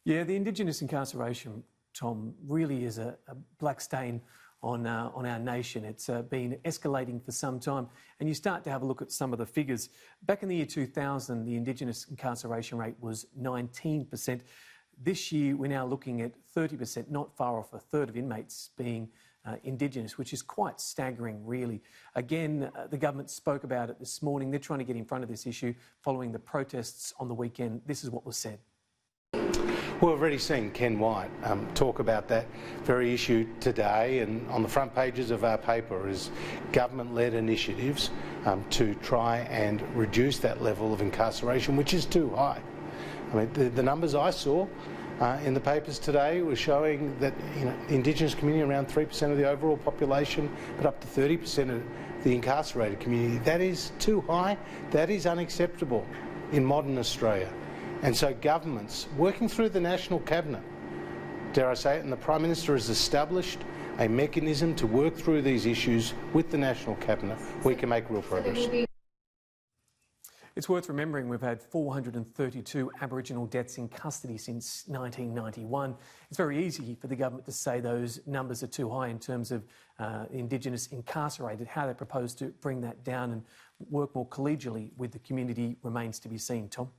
Yeah, the Indigenous incarceration, Tom, really is a black stain on our nation. It's been escalating for some time, and you start to have a look at some of the figures. Back in the year 2000, the Indigenous incarceration rate was 19%. This year, we're now looking at 30%, not far off a third of inmates being Indigenous, which is quite staggering, really. Again, the government spoke about it this morning. They're trying to get in front of this issue following the protests on the weekend. This is what was said. Well, we've already seen Ken White talk about that very issue today, and on the front pages of our paper is government-led initiatives to try and reduce that level of incarceration, which is too high. I mean, the numbers I saw in the papers today were showing that the Indigenous community around 3% of the overall population, but up to 30% of the incarcerated community. That is too high. That is unacceptable in modern Australia. And so governments, working through the National Cabinet, dare I say it, and the Prime Minister has established a mechanism to work through these issues with the National Cabinet, we can make real progress. It's worth remembering we've had 432 Aboriginal deaths in custody since 1991. It's very easy for the government to say those numbers are too high in terms of Indigenous incarcerated. How they propose to bring that down and work more collegially with the community remains to be seen, Tom.